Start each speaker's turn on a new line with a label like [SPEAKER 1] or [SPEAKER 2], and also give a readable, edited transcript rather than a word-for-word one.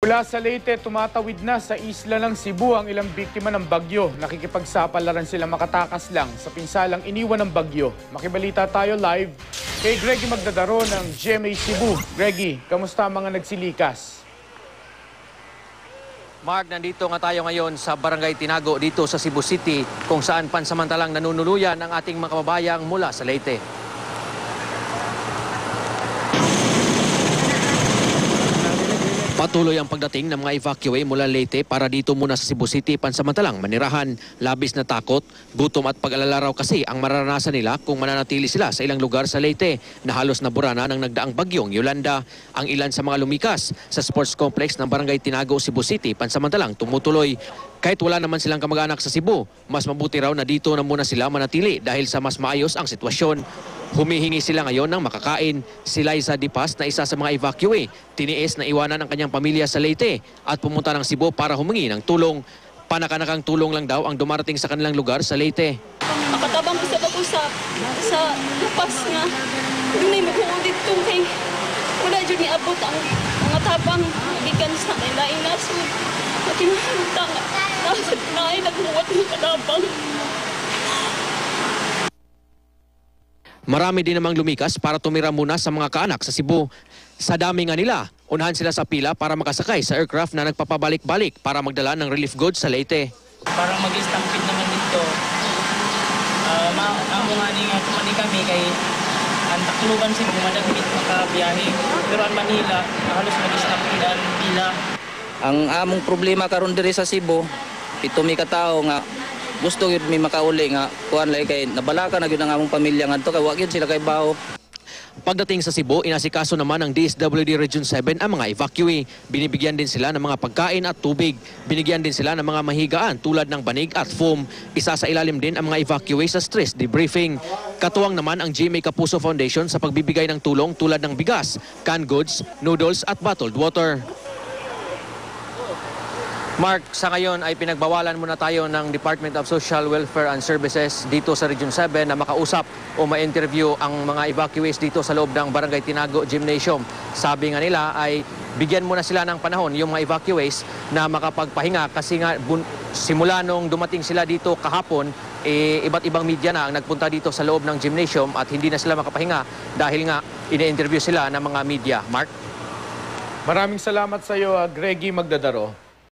[SPEAKER 1] Mula sa Leyte, tumatawid na sa isla ng Cebu ang ilang biktima ng bagyo. Nakikipagsapalaran sila makatakas lang sa pinsalang iniwan ng bagyo. Makibalita tayo live kay Greggy Magdadaro ng GMA Cebu. Greggy, kamusta ang mga nagsilikas?
[SPEAKER 2] Mark, nandito nga tayo ngayon sa Barangay Tinago dito sa Cebu City kung saan pansamantalang nanunuluyan ang ating mga kababayang mula sa Leyte. Patuloy ang pagdating ng mga evacuee mula Leyte para dito muna sa Cebu City pansamantalang manirahan. Labis na takot, gutom at pag-alala raw kasi ang mararanasan nila kung mananatili sila sa ilang lugar sa Leyte na halos nabura na ng nagdaang bagyong Yolanda. Ang ilan sa mga lumikas sa sports complex ng Barangay Tinago, Cebu City pansamantalang tumutuloy. Kahit wala naman silang kamag-anak sa Cebu, mas mabuti raw na dito na muna sila manatili dahil sa mas maayos ang sitwasyon. Humihingi sila ngayon ng makakain. Si Liza Dipas na isa sa mga evacuee, tiniis na iwanan ang kanyang pamilya sa Leyte at pumunta ng Cebu para humingi ng tulong. Panakanakang tulong lang daw ang dumarating sa kanilang lugar sa Leyte.
[SPEAKER 3] Makatabang usap ako sa lapas nga. Doon ay maghuudit itong kay wala dyan niabot ang mga tabang magikan sa lain nasod. Makinahanta nga. Nasod na ay nagmuwat ng kadabang.
[SPEAKER 2] Marami din namang lumikas para tumira muna sa mga kaanak sa Cebu. Sa dami nga nila, unahan sila sa pila para makasakay sa aircraft na nagpapabalik-balik para magdala ng relief goods sa Leyte.
[SPEAKER 4] Para mag-stampede naman dito, amo nga ni nga tumani kami kay ang Tacloban Cebu madagmit makabiyahe. Pero ang Manila, halos mag-stampede ang pila.
[SPEAKER 5] Ang among problema karon diri sa Cebu, pito mi ka tawo nga gusto gyud mi makauli nga kuan lay kay nabalaka na gyud ang among pamilya ngadto kay wa gyud sila kay baho.
[SPEAKER 2] Pagdating sa Cebu, inasikaso naman ng DSWD Region 7 ang mga evacuee. Binibigyan din sila ng mga pagkain at tubig. Binigyan din sila ng mga mahigaan tulad ng banig at foam. Isa sa ilalim din ang mga evacuee sa stress debriefing. Katuwang naman ang GMA Kapuso Foundation sa pagbibigay ng tulong tulad ng bigas, canned goods, noodles at bottled water. Mark, sa ngayon ay pinagbawalan muna tayo ng Department of Social Welfare and Services dito sa Region 7 na makausap o ma-interview ang mga evacuees dito sa loob ng Barangay Tinago Gymnasium. Sabi nga nila ay bigyan muna sila ng panahon yung mga evacuees na makapagpahinga kasi nga simula nung dumating sila dito kahapon, iba't ibang media na ang nagpunta dito sa loob ng gymnasium at hindi na sila makapahinga dahil nga ine-interview sila ng mga media. Mark?
[SPEAKER 1] Maraming salamat sa iyo, Greggy Magdadaro.